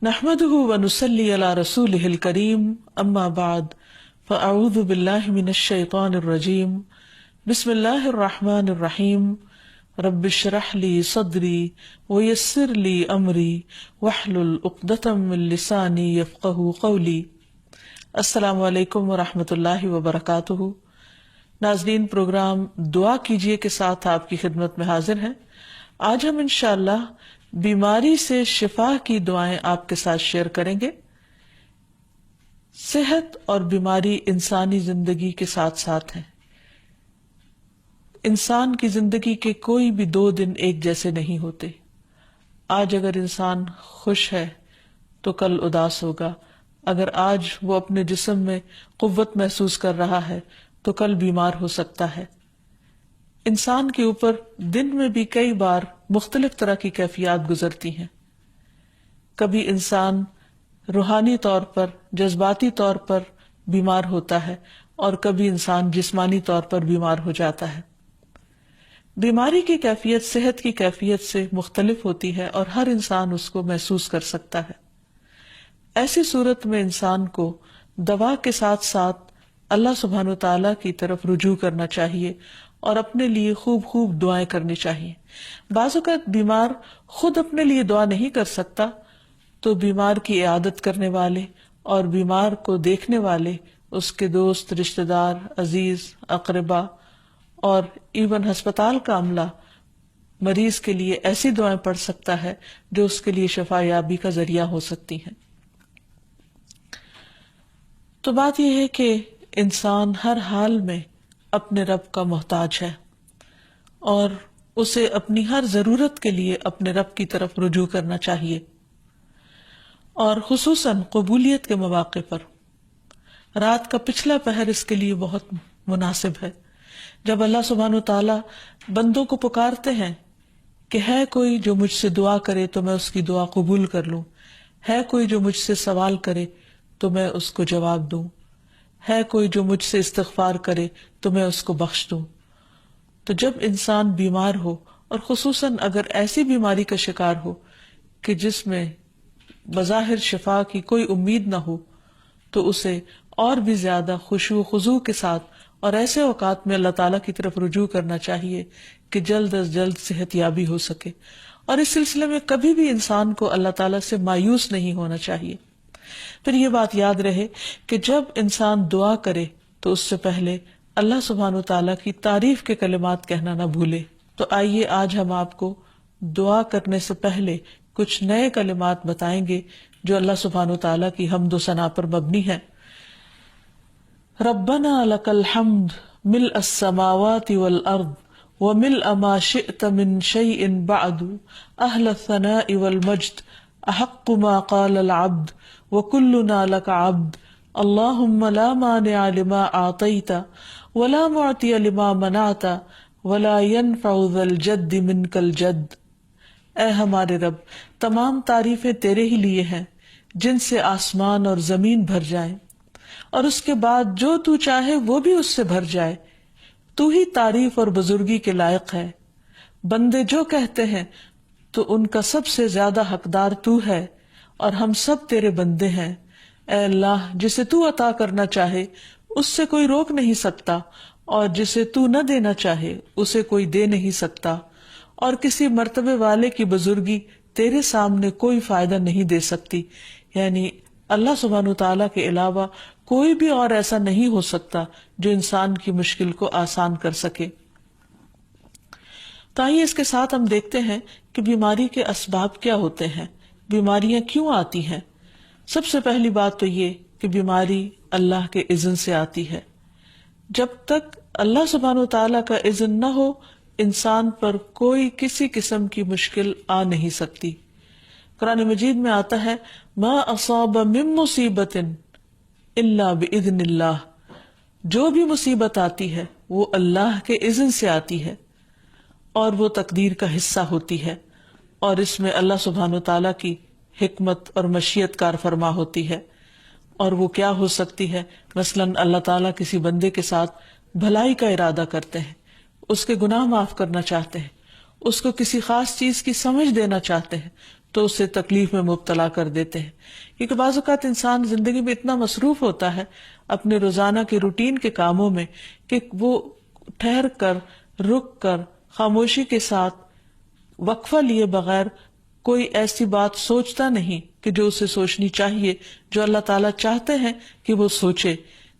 نحمده ونصلي على رسوله الكريم اما بعد فاعوذ بالله من الشيطان الرجيم بسم الله الرحمن الرحيم رب اشرح لي صدري ويسر لي امري واحلل عقدة من لساني يفقهوا قولي۔ السلام علیکم ورحمۃ اللہ وبرکاتہ۔ ناظرین، پروگرام دعا کیجئے کے ساتھ آپ کی خدمت میں حاضر ہیں۔ آج ہم انشاءاللہ بیماری سے شفا کی دعائیں آپ کے ساتھ شیئر کریں گے۔ صحت اور بیماری انسانی زندگی کے ساتھ ساتھ ہیں۔ انسان کی زندگی کے کوئی بھی 2 دن ایک جیسے نہیں ہوتے۔ آج اگر انسان خوش ہے تو کل اداس ہوگا، اگر آج وہ اپنے جسم میں قوت محسوس کر رہا ہے تو کل بیمار ہو سکتا ہے۔ انسان کے اوپر دن میں بھی کئی بار مختلف طرح کی کیفیات گزرتی ہیں۔ کبھی انسان روحانی طور پر، جذباتی طور پر بیمار ہوتا ہے اور کبھی انسان جسمانی طور پر بیمار ہو جاتا ہے۔ بیماری کی کیفیت صحت کی کیفیت سے مختلف ہوتی ہے اور ہر انسان اس کو محسوس کر سکتا ہے۔ ایسی صورت میں انسان کو دوا کے ساتھ ساتھ اللہ سبحانہ و تعالیٰ کی طرف رجوع کرنا چاہیے اور اپنے لیے خوب خوب دعائیں کرنی چاہیے۔ بعض اوقات بیمار خود اپنے لیے دعا نہیں کر سکتا تو بیمار کی عیادت کرنے والے اور بیمار کو دیکھنے والے، اس کے دوست، رشتہ دار، عزیز، اقربا اور ایون ہسپتال کا عملہ مریض کے لیے ایسی دعائیں پڑھ سکتا ہے جو اس کے لیے شفا یابی کا ذریعہ ہو سکتی ہیں۔ تو بات یہ ہے کہ انسان ہر حال میں اپنے رب کا محتاج ہے اور اسے اپنی ہر ضرورت کے لیے اپنے رب کی طرف رجوع کرنا چاہیے، اور خصوصاً قبولیت کے مواقع پر۔ رات کا پچھلا پہر اس کے لیے بہت مناسب ہے، جب اللہ سبحانہ وتعالی بندوں کو پکارتے ہیں کہ ہے کوئی جو مجھ سے دعا کرے تو میں اس کی دعا قبول کر لوں، ہے کوئی جو مجھ سے سوال کرے تو میں اس کو جواب دوں، ہے کوئی جو مجھ سے استغفار کرے تو میں اس کو بخش دوں۔ تو جب انسان بیمار ہو، اور خصوصاً اگر ایسی بیماری کا شکار ہو کہ جس میں بظاہر شفا کی کوئی امید نہ ہو، تو اسے اور بھی زیادہ خشوع و خضوع کے ساتھ اور ایسے اوقات میں اللہ تعالیٰ کی طرف رجوع کرنا چاہیے کہ جلد از جلد صحت یابی ہو سکے۔ اور اس سلسلے میں کبھی بھی انسان کو اللہ تعالیٰ سے مایوس نہیں ہونا چاہیے۔ پھر یہ بات یاد رہے کہ جب انسان دعا کرے تو اس سے پہلے اللہ سبحانہ وتعالیٰ کی تعریف کے کلمات کہنا نہ بھولے۔ تو آئیے آج ہم آپ کو دعا کرنے سے پہلے کچھ نئے کلمات بتائیں گے جو اللہ سبحانہ وتعالیٰ کی حمد و ثنا پر مبنی ہیں۔ ربنا لک الحمد ملء السماوات والارض وملء ما شئت من شیء بعد اہل الثناء والمجد احق ما قال العبد وكلنا لك عبد اللهم لا مانع لما اعطيت ولا معطي لما منعت ولا ينفع ذا الجد منك الجد۔ اے ہمارے رب، تمام تعریفیں تیرے ہی لیے ہیں جن سے آسمان اور زمین بھر جائیں، اور اس کے بعد جو تو چاہے وہ بھی اس سے بھر جائے۔ تو ہی تعریف اور بزرگی کے لائق ہے۔ بندے جو کہتے ہیں تو ان کا سب سے زیادہ حقدار تو ہے، اور ہم سب تیرے بندے ہیں۔ اے اللہ، جسے تو عطا کرنا چاہے اس سے کوئی روک نہیں سکتا، اور جسے تو نہ دینا چاہے اسے کوئی دے نہیں سکتا، اور کسی مرتبے والے کی بزرگی تیرے سامنے کوئی فائدہ نہیں دے سکتی۔ یعنی اللہ سبحانہ وتعالیٰ کے علاوہ کوئی بھی اور ایسا نہیں ہو سکتا جو انسان کی مشکل کو آسان کر سکے۔ تو آئیے اس کے ساتھ ہم دیکھتے ہیں کہ بیماری کے اسباب کیا ہوتے ہیں، بیماریاں کیوں آتی ہیں۔ سب سے پہلی بات تو یہ کہ بیماری اللہ کے اذن سے آتی ہے۔ جب تک اللہ سبحانہ وتعالیٰ کا اذن نہ ہو، انسان پر کوئی کسی قسم کی مشکل آ نہیں سکتی۔ قرآن مجید میں آتا ہے ما اصاب من مصیبت الا باذن اللہ، جو بھی مصیبت آتی ہے وہ اللہ کے اذن سے آتی ہے اور وہ تقدیر کا حصہ ہوتی ہے، اور اس میں اللہ سبحانہ وتعالیٰ کی حکمت اور مشیت کار فرما ہوتی ہے۔ اور وہ کیا ہو سکتی ہے؟ مثلاً اللہ تعالیٰ کسی بندے کے ساتھ بھلائی کا ارادہ کرتے ہیں، اس کے گناہ معاف کرنا چاہتے ہیں، اس کو کسی خاص چیز کی سمجھ دینا چاہتے ہیں، تو اسے تکلیف میں مبتلا کر دیتے ہیں. کیونکہ بعض اوقات انسان زندگی میں اتنا مصروف ہوتا ہے اپنے روزانہ کے روٹین کے کاموں میں کہ وہ ٹھہر کر، رک کر، خاموشی کے ساتھ وقفہ لیے بغیر کوئی ایسی بات سوچتا نہیں کہ جو اسے سوچنی چاہیے، جو اللہ تعالیٰ چاہتے ہیں کہ وہ سوچے.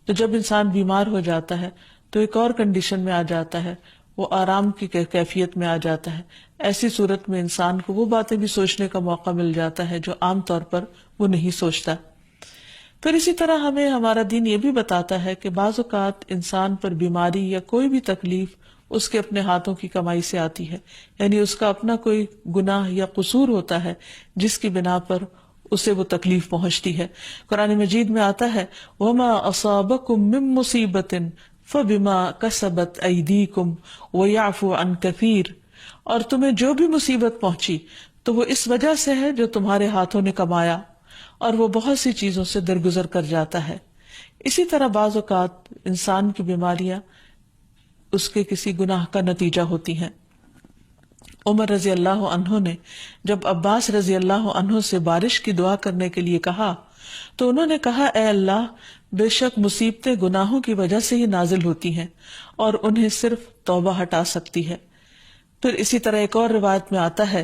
تو جب انسان بیمار ہو جاتا ہے تو ایک اور کنڈیشن میں آ جاتا ہے، وہ آرام کی کیفیت میں آ جاتا ہے. ایسی صورت میں انسان کو وہ باتیں بھی سوچنے کا موقع مل جاتا ہے جو عام طور پر وہ نہیں سوچتا. پھر اسی طرح ہمیں ہمارا دین یہ بھی بتاتا ہے کہ بعض اوقات انسان پر بیماری یا کوئی بھی تکلیف اس کے اپنے ہاتھوں کی کمائی سے آتی ہے، یعنی اس کا اپنا کوئی گناہ یا قصور ہوتا ہے جس کی بنا پر اسے وہ تکلیف پہنچتی ہے. قرآن مجید میں آتا ہے وَمَا أَصَابَكُم مِّن مُّصِيبَةٍ فَبِمَا كَسَبَتْ أَيْدِيكُمْ وَيَعْفُو عَن كَثِيرٍ، اور تمہیں جو بھی مصیبت پہنچی تو وہ اس وجہ سے ہے جو تمہارے ہاتھوں نے کمایا، اور وہ بہت سی چیزوں سے درگزر کر جاتا ہے. اسی طرح بعض اوقات انسان کی بیماریاں اس کے کسی گناہ کا نتیجہ ہوتی ہیں. عمر رضی اللہ عنہ نے جب عباس رضی اللہ عنہ سے بارش کی دعا کرنے کے لیے کہا تو انہوں نے کہا اے اللہ، بے شک مصیبتیں گناہوں کی وجہ سے ہی نازل ہوتی ہیں اور انہیں صرف توبہ ہٹا سکتی ہے. پھر اسی طرح ایک اور روایت میں آتا ہے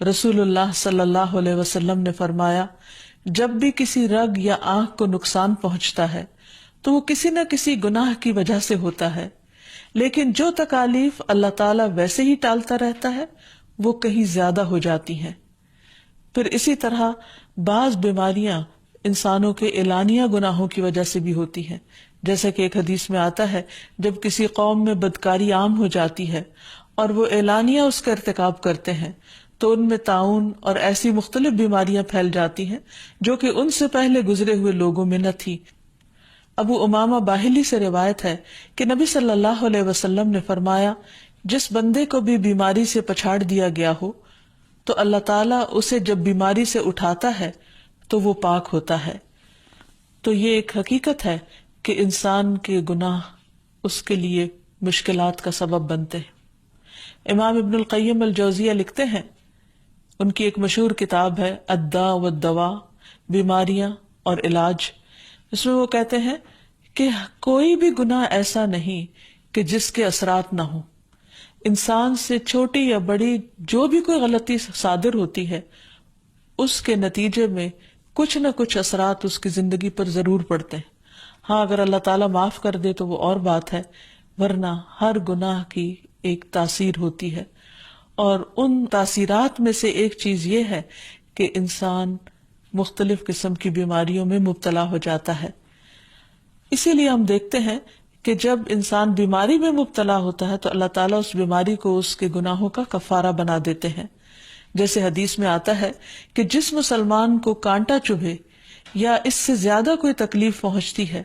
رسول اللہ صلی اللہ علیہ وسلم نے فرمایا جب بھی کسی رگ یا آنکھ کو نقصان پہنچتا ہے تو وہ کسی نہ کسی گناہ کی وجہ سے ہوتا ہے، لیکن جو تکالیف اللہ تعالیٰ ویسے ہی ٹالتا رہتا ہے وہ کہیں زیادہ ہو جاتی ہیں. پھر اسی طرح بعض بیماریاں انسانوں کے اعلانیہ گناہوں کی وجہ سے بھی ہوتی ہیں، جیسا کہ ایک حدیث میں آتا ہے جب کسی قوم میں بدکاری عام ہو جاتی ہے اور وہ اعلانیہ اس کا ارتکاب کرتے ہیں تو ان میں طاعون اور ایسی مختلف بیماریاں پھیل جاتی ہیں جو کہ ان سے پہلے گزرے ہوئے لوگوں میں نہ تھی. ابو امامہ باہلی سے روایت ہے کہ نبی صلی اللہ علیہ وسلم نے فرمایا جس بندے کو بھی بیماری سے پچھاڑ دیا گیا ہو تو اللہ تعالیٰ اسے جب بیماری سے اٹھاتا ہے تو وہ پاک ہوتا ہے. تو یہ ایک حقیقت ہے کہ انسان کے گناہ اس کے لیے مشکلات کا سبب بنتے ہیں. امام ابن القیم الجوزیہ لکھتے ہیں، ان کی ایک مشہور کتاب ہے الداء والدواء، بیماریاں اور علاج. اس میں وہ کہتے ہیں کہ کوئی بھی گناہ ایسا نہیں کہ جس کے اثرات نہ ہوں. انسان سے چھوٹی یا بڑی جو بھی کوئی غلطی صادر ہوتی ہے اس کے نتیجے میں کچھ نہ کچھ اثرات اس کی زندگی پر ضرور پڑتے ہیں. ہاں اگر اللہ تعالیٰ معاف کر دے تو وہ اور بات ہے، ورنہ ہر گناہ کی ایک تاثیر ہوتی ہے، اور ان تاثیرات میں سے ایک چیز یہ ہے کہ انسان مختلف قسم کی بیماریوں میں مبتلا ہو جاتا ہے. اسی لیے ہم دیکھتے ہیں کہ جب انسان بیماری میں مبتلا ہوتا ہے تو اللہ تعالیٰ اس بیماری کو اس کے گناہوں کا کفارہ بنا دیتے ہیں. جیسے حدیث میں آتا ہے کہ جس مسلمان کو کانٹا چبھے یا اس سے زیادہ کوئی تکلیف پہنچتی ہے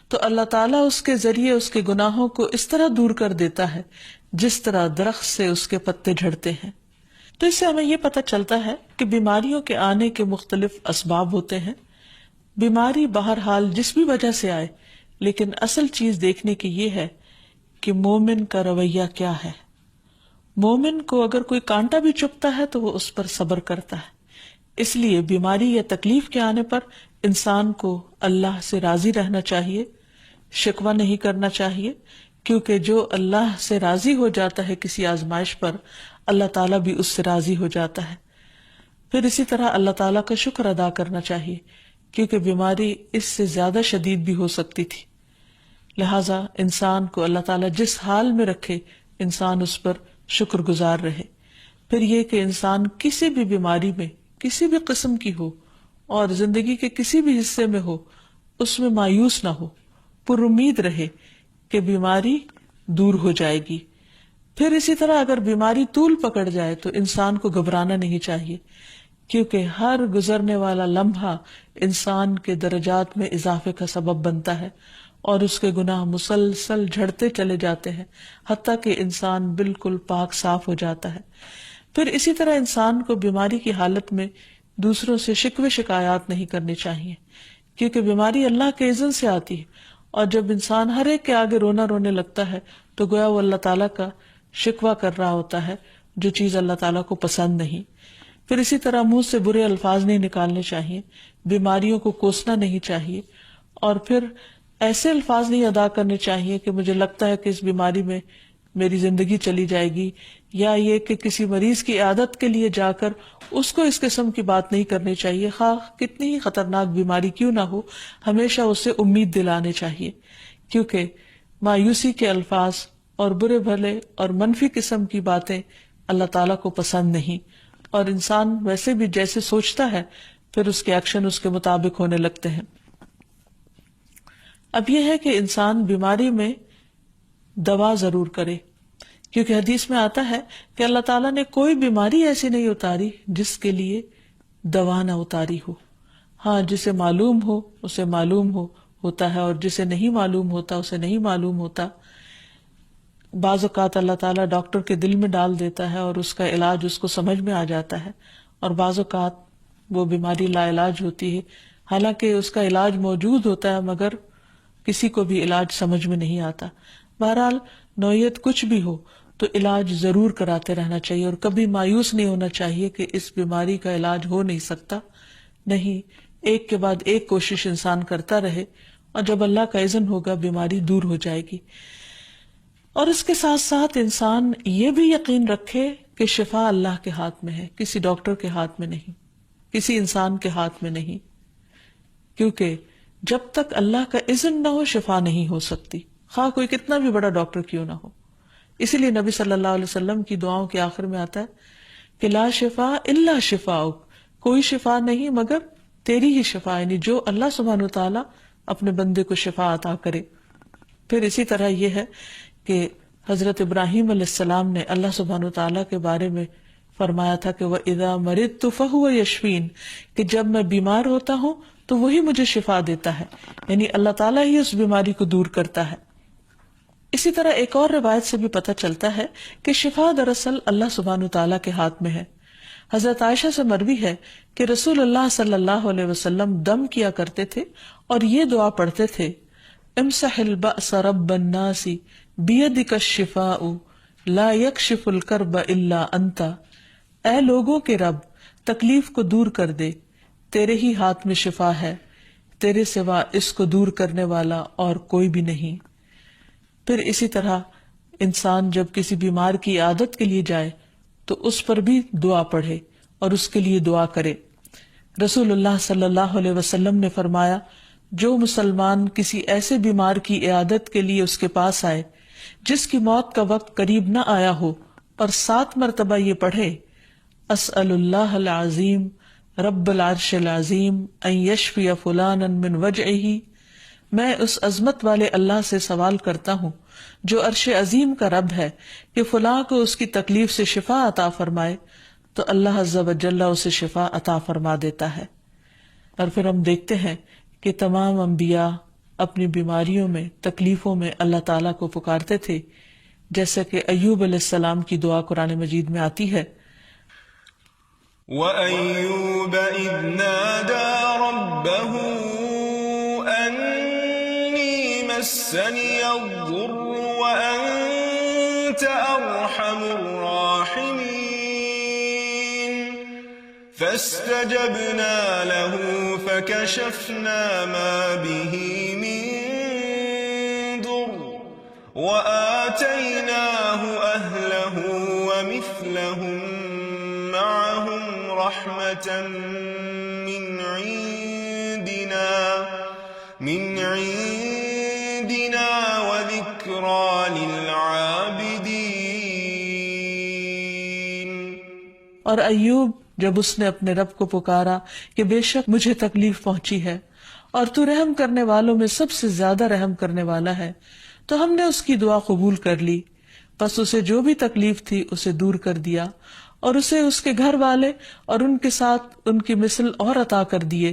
تو اللہ تعالیٰ اس کے ذریعے اس کے گناہوں کو اس طرح دور کر دیتا ہے جس طرح درخت سے اس کے پتے جھڑتے ہیں. تو اس سے ہمیں یہ پتہ چلتا ہے کہ بیماریوں کے آنے کے مختلف اسباب ہوتے ہیں. بیماری بہرحال جس بھی وجہ سے آئے، لیکن اصل چیز دیکھنے کی یہ ہے کہ مومن کا رویہ کیا ہے. مومن کو اگر کوئی کانٹا بھی چبھتا ہے تو وہ اس پر صبر کرتا ہے. اس لیے بیماری یا تکلیف کے آنے پر انسان کو اللہ سے راضی رہنا چاہیے، شکوہ نہیں کرنا چاہیے، کیونکہ جو اللہ سے راضی ہو جاتا ہے کسی آزمائش پر، اللہ تعالیٰ بھی اس سے راضی ہو جاتا ہے. پھر اسی طرح اللہ تعالیٰ کا شکر ادا کرنا چاہیے، کیونکہ بیماری اس سے زیادہ شدید بھی ہو سکتی تھی. لہٰذا انسان کو اللہ تعالیٰ جس حال میں رکھے انسان اس پر شکر گزار رہے. پھر یہ کہ انسان کسی بھی بیماری میں کسی بھی قسم کی ہو اور زندگی کے کسی بھی حصے میں ہو اس میں مایوس نہ ہو، پر امید رہے کہ بیماری دور ہو جائے گی. پھر اسی طرح اگر بیماری طول پکڑ جائے تو انسان کو گھبرانا نہیں چاہیے، کیونکہ ہر گزرنے والا لمحہ انسان کے درجات میں اضافے کا سبب بنتا ہے اور اس کے گناہ مسلسل جھڑتے چلے جاتے ہیں حتیٰ کہ انسان بالکل پاک صاف ہو جاتا ہے. پھر اسی طرح انسان کو بیماری کی حالت میں دوسروں سے شکوے شکایات نہیں کرنی چاہیے، کیونکہ بیماری اللہ کے اذن سے آتی ہے، اور جب انسان ہر ایک کے آگے رونے لگتا ہے تو گویا وہ اللہ تعالیٰ کا شکوہ کر رہا ہوتا ہے، جو چیز اللہ تعالیٰ کو پسند نہیں. پھر اسی طرح منہ سے برے الفاظ نہیں نکالنے چاہیے، بیماریوں کو کوسنا نہیں چاہیے، اور پھر ایسے الفاظ نہیں ادا کرنے چاہیے کہ مجھے لگتا ہے کہ اس بیماری میں میری زندگی چلی جائے گی، یا یہ کہ کسی مریض کی عیادت کے لیے جا کر اس کو اس قسم کی بات نہیں کرنی چاہیے، خواہ کتنی ہی خطرناک بیماری کیوں نہ ہو، ہمیشہ اسے امید دلانے چاہیے، کیونکہ مایوسی کے الفاظ اور برے بھلے اور منفی قسم کی باتیں اللہ تعالیٰ کو پسند نہیں، اور انسان ویسے بھی جیسے سوچتا ہے پھر اس کے ایکشن اس کے مطابق ہونے لگتے ہیں۔ اب یہ ہے کہ انسان بیماری میں دوا ضرور کرے، کیونکہ حدیث میں آتا ہے کہ اللہ تعالیٰ نے کوئی بیماری ایسی نہیں اتاری جس کے لیے دوا نہ اتاری ہو۔ ہاں، جسے معلوم ہو اسے معلوم ہوتا ہے، اور جسے نہیں معلوم ہوتا اسے نہیں معلوم ہوتا۔ بعض اوقات اللہ تعالیٰ ڈاکٹر کے دل میں ڈال دیتا ہے اور اس کا علاج اس کو سمجھ میں آ جاتا ہے، اور بعض اوقات وہ بیماری لا علاج ہوتی ہے، حالانکہ اس کا علاج موجود ہوتا ہے مگر کسی کو بھی علاج سمجھ میں نہیں آتا۔ بہرحال نوعیت کچھ بھی ہو تو علاج ضرور کراتے رہنا چاہیے، اور کبھی مایوس نہیں ہونا چاہیے کہ اس بیماری کا علاج ہو نہیں سکتا، نہیں، ایک کے بعد ایک کوشش انسان کرتا رہے، اور جب اللہ کا اذن ہوگا بیماری دور ہو جائے گی۔ اور اس کے ساتھ ساتھ انسان یہ بھی یقین رکھے کہ شفا اللہ کے ہاتھ میں ہے، کسی ڈاکٹر کے ہاتھ میں نہیں، کسی انسان کے ہاتھ میں نہیں، کیونکہ جب تک اللہ کا اذن نہ ہو شفا نہیں ہو سکتی، خواہ کوئی کتنا بھی بڑا ڈاکٹر کیوں نہ ہو۔ اسی لیے نبی صلی اللہ علیہ وسلم کی دعاؤں کے آخر میں آتا ہے کہ لا شفا الا شفاؤک، کوئی شفا نہیں مگر تیری ہی شفا، یعنی جو اللہ سبحانہ وتعالی اپنے بندے کو شفا عطا کرے۔ پھر اسی طرح یہ ہے کہ حضرت ابراہیم علیہ السلام نے اللہ سبحانہ وتعالی کے بارے میں فرمایا تھا کہ وَإِذَا مَرِضْتُ فَهُوَ يَشْفِينِ، کہ جب میں بیمار ہوتا ہوں تو وہی مجھے شفا دیتا ہے، یعنی اللہ تعالیٰ ہی اس بیماری کو دور کرتا ہے۔ اسی طرح ایک اور روایت سے بھی پتہ چلتا ہے کہ شفا دراصل اللہ سبحانہ وتعالی کے ہاتھ میں ہے۔ حضرت عائشہ سے مروی ہے کہ رسول اللہ صلی اللہ علیہ وسلم دم کیا کرتے تھے اور یہ دعا پڑھتے تھے، امسح البأس رب الناس بیدک الشفاء لا یکشف الکرب الا انت، اے لوگوں کے رب تکلیف کو دور کر دے، تیرے ہی ہاتھ میں شفا ہے، تیرے سوا اس کو دور کرنے والا اور کوئی بھی نہیں۔ پھر اسی طرح انسان جب کسی بیمار کی عیادت کے لیے جائے تو اس پر بھی دعا پڑھے اور اس کے لیے دعا کرے۔ رسول اللہ صلی اللہ علیہ وسلم نے فرمایا، جو مسلمان کسی ایسے بیمار کی عیادت کے لیے اس کے پاس آئے جس کی موت کا وقت قریب نہ آیا ہو اور 7 مرتبہ یہ پڑھے، اسأل اللہ العظیم رب العرش العظیم ان یشفی فلانا من وجعہ، میں اس عظمت والے اللہ سے سوال کرتا ہوں جو عرش عظیم کا رب ہے کہ فلاں کو اس کی تکلیف سے شفا عطا فرمائے، تو اللہ عز و جل اسے شفا عطا فرما دیتا ہے۔ اور پھر ہم دیکھتے ہیں کہ تمام انبیاء اپنی بیماریوں میں، تکلیفوں میں اللہ تعالیٰ کو پکارتے تھے، جیسا کہ ایوب علیہ السلام کی دعا قرآن مجید میں آتی ہے، وَأَيُّوبَ إِذْ نَادَى رَبَّهُ أَنِّي مَسَّنِيَ الضُّرُّ وَأَنْتَ أَرْحَمُ الرَّاحِمِينَ فَاسْتَجَبْنَا لَهُ فَكَشَفْنَا مَا بِهِ مِنْ ضُرٍّ وَآتَيْنَاهُ أَهْلَهُ وَمِثْلَهُمْ مَعَهُمْ رَحْمَةً مِنْ عِنْدِنَا وَذِكْرَى لِلْعَابِدِينَ۔ اور ایوب جب اس نے اپنے رب کو پکارا کہ بے شک مجھے تکلیف پہنچی ہے اور تو رحم کرنے والوں میں سب سے زیادہ رحم کرنے والا ہے، تو ہم نے اس کی دعا قبول کر لی، پس اسے جو بھی تکلیف تھی اسے دور کر دیا، اور اسے اس کے گھر والے اور ان کے ساتھ ان کی مثل اور عطا کر دیے،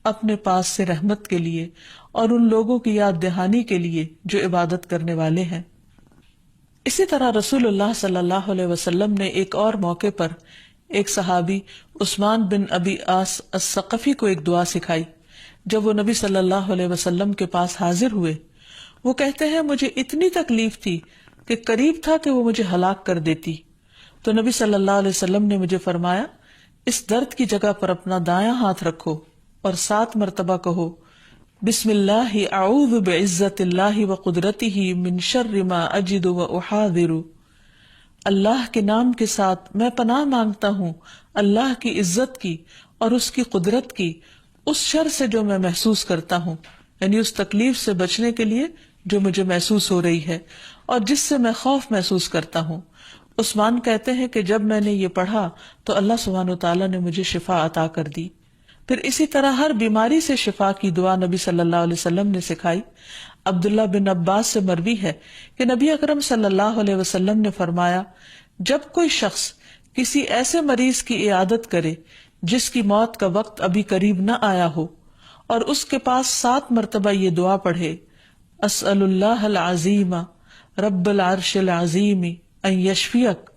اپنے پاس سے رحمت کے لیے اور ان لوگوں کی یاد دہانی کے لیے جو عبادت کرنے والے ہیں۔ اسی طرح رسول اللہ صلی اللہ علیہ وسلم نے ایک اور موقع پر ایک صحابی عثمان بن ابی عاص الثقفی کو ایک دعا سکھائی۔ جب وہ نبی صلی اللہ علیہ وسلم کے پاس حاضر ہوئے، وہ کہتے ہیں مجھے اتنی تکلیف تھی کہ قریب تھا کہ وہ مجھے ہلاک کر دیتی، تو نبی صلی اللہ علیہ وسلم نے مجھے فرمایا اس درد کی جگہ پر اپنا دایاں ہاتھ رکھو اور 7 مرتبہ کہو بسم اللہ اعوذ بعزت اللہ وقدرتہ من شر ما اجد واحاذر، اللہ کے نام کے ساتھ میں پناہ مانگتا ہوں اللہ کی عزت کی اور اس کی قدرت کی اس شر سے جو میں محسوس کرتا ہوں، یعنی اس تکلیف سے بچنے کے لیے جو مجھے محسوس ہو رہی ہے اور جس سے میں خوف محسوس کرتا ہوں۔ عثمان کہتے ہیں کہ جب میں نے یہ پڑھا تو اللہ سبحانہ وتعالیٰ نے مجھے شفا عطا کر دی۔ پھر اسی طرح ہر بیماری سے شفا کی دعا نبی صلی اللہ علیہ وسلم نے سکھائی۔ عبداللہ بن عباس سے مروی ہے کہ نبی اکرم صلی اللہ علیہ وسلم نے فرمایا، جب کوئی شخص کسی ایسے مریض کی عیادت کرے جس کی موت کا وقت ابھی قریب نہ آیا ہو اور اس کے پاس 7 مرتبہ یہ دعا پڑھے، اسأل اللہ العظیم رب العرش العظیم ان یشفیک،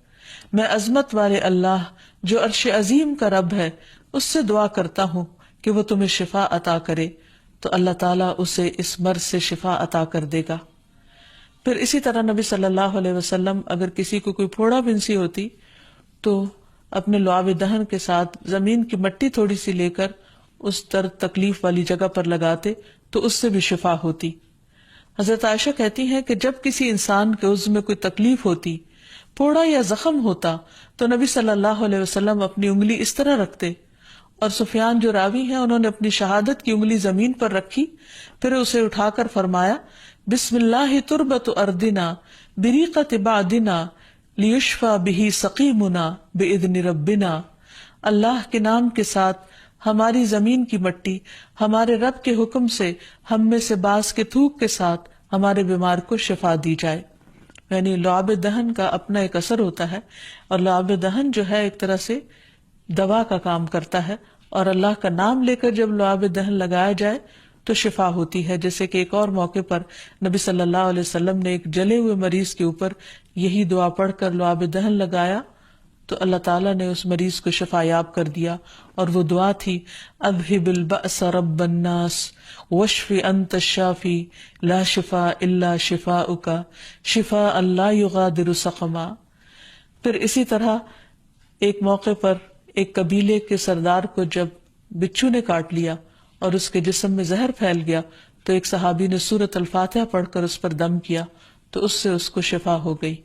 میں عظمت والے اللہ جو عرش عظیم کا رب ہے اس سے دعا کرتا ہوں کہ وہ تمہیں شفا عطا کرے، تو اللہ تعالیٰ اسے اس مرض سے شفا عطا کر دے گا۔ پھر اسی طرح نبی صلی اللہ علیہ وسلم اگر کسی کو کوئی پھوڑا بنسی ہوتی تو اپنے لعاب دہن کے ساتھ زمین کی مٹی تھوڑی سی لے کر اس درد تکلیف والی جگہ پر لگاتے تو اس سے بھی شفا ہوتی۔ حضرت عائشہ کہتی ہیں کہ جب کسی انسان کے عضو میں کوئی تکلیف ہوتی، پھوڑا یا زخم ہوتا، تو نبی صلی اللہ علیہ وسلم اپنی انگلی اس طرح رکھتے، اور سفیان جو راوی ہیں انہوں نے اپنی شہادت کی انگلی زمین پر رکھی، پھر اسے اٹھا کر فرمایا بسم اللہ تربت اردنا بریقت بعدنا لیشفى به سقیمنا باذن ربنا، اللہ کے نام کے ساتھ ہماری زمین کی مٹی ہمارے رب کے حکم سے ہم میں سے بعض کے تھوک کے ساتھ ہمارے بیمار کو شفا دی جائے۔ یعنی لعاب دہن کا اپنا ایک اثر ہوتا ہے، اور لعاب دہن جو ہے ایک طرح سے دوا کا کام کرتا ہے، اور اللہ کا نام لے کر جب لعاب دہن لگایا جائے تو شفا ہوتی ہے۔ جیسے کہ ایک اور موقع پر نبی صلی اللہ علیہ وسلم نے ایک جلے ہوئے مریض کے اوپر یہی دعا پڑھ کر لعاب دہن لگایا تو اللہ تعالیٰ نے اس مریض کو شفا یاب کر دیا، اور وہ دعا تھی اذہب البأس رب الناس واشف انت الشافی لا شفاء الا شفاؤک شفاء لا یغادر سقما۔ پھر اسی طرح ایک موقع پر ایک قبیلے کے سردار کو جب بچھو نے کاٹ لیا اور اس کے جسم میں زہر پھیل گیا تو ایک صحابی نے سورۃ الفاتحہ پڑھ کر اس پر دم کیا تو اس سے اس کو شفا ہو گئی،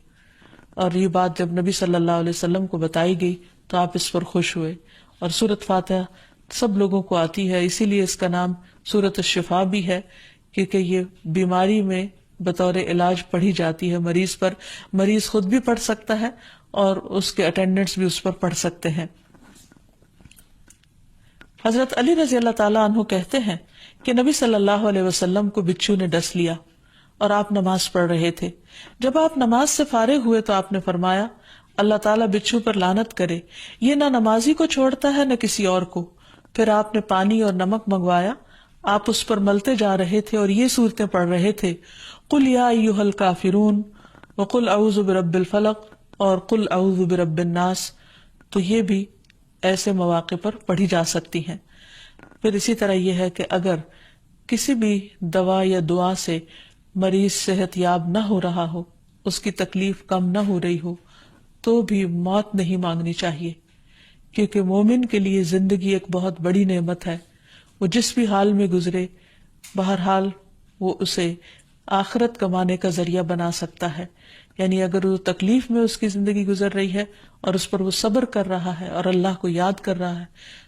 اور یہ بات جب نبی صلی اللہ علیہ وسلم کو بتائی گئی تو آپ اس پر خوش ہوئے۔ اور سورۃ فاتحہ سب لوگوں کو آتی ہے، اسی لیے اس کا نام سورۃ الشفا بھی ہے، کیونکہ یہ بیماری میں بطور علاج پڑھی جاتی ہے مریض پر، مریض خود بھی پڑھ سکتا ہے اور اس کے اٹینڈنٹس بھی اس پر پڑھ سکتے ہیں۔ حضرت علی رضی اللہ تعالیٰ عنہ کہتے ہیں کہ نبی صلی اللہ علیہ وسلم کو بچھو نے ڈس لیا اور آپ نماز پڑھ رہے تھے۔ جب آپ نماز سے فارغ ہوئے تو آپ نے فرمایا اللہ تعالیٰ بچھو پر لعنت کرے، یہ نہ نمازی کو چھوڑتا ہے نہ کسی اور کو۔ پھر آپ نے پانی اور نمک منگوایا، آپ اس پر ملتے جا رہے تھے اور یہ صورتیں پڑھ رہے تھے قل یا ایھا الکافرون وقل اعوذ برب الفلق اور قل اعوذ برب الناس، تو یہ بھی ایسے مواقع پر پڑھی جا سکتی ہیں۔ پھر اسی طرح یہ ہے کہ اگر کسی بھی دوا یا دعا سے مریض صحت یاب نہ ہو رہا ہو، اس کی تکلیف کم نہ ہو رہی ہو، تو بھی موت نہیں مانگنی چاہیے، کیونکہ مومن کے لیے زندگی ایک بہت بڑی نعمت ہے۔ وہ جس بھی حال میں گزرے، بہرحال وہ اسے آخرت کمانے کا ذریعہ بنا سکتا ہے۔ یعنی اگر وہ تکلیف میں اس کی زندگی گزر رہی ہے اور اس پر وہ صبر کر رہا ہے اور اللہ کو یاد کر رہا ہے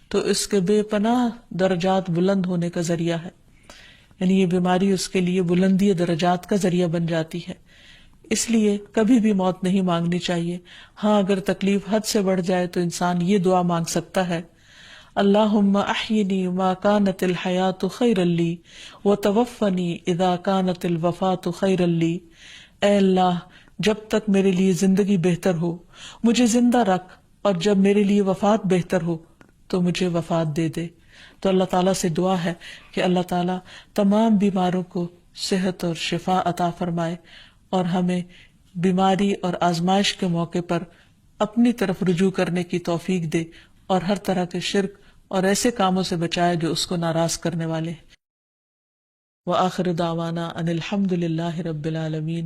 تو اس کے بے پناہ درجات بلند ہونے کا ذریعہ ہے، یعنی یہ بیماری اس کے لیے بلندی درجات کا ذریعہ بن جاتی ہے۔ اس لیے کبھی بھی موت نہیں مانگنی چاہیے۔ ہاں اگر تکلیف حد سے بڑھ جائے تو انسان یہ دعا مانگ سکتا ہے اللہم احینی ما کانت الحیات خیرا لی وتوفنی اذا کانت الوفات خیرا لی، اے اللہ جب تک میرے لیے زندگی بہتر ہو مجھے زندہ رکھ، اور جب میرے لیے وفات بہتر ہو تو مجھے وفات دے دے۔ تو اللہ تعالیٰ سے دعا ہے کہ اللہ تعالیٰ تمام بیماروں کو صحت اور شفا عطا فرمائے، اور ہمیں بیماری اور آزمائش کے موقع پر اپنی طرف رجوع کرنے کی توفیق دے، اور ہر طرح کے شرک اور ایسے کاموں سے بچائے جو اس کو ناراض کرنے والے۔ وآخر دعوانا ان الحمد للہ رب العالمین۔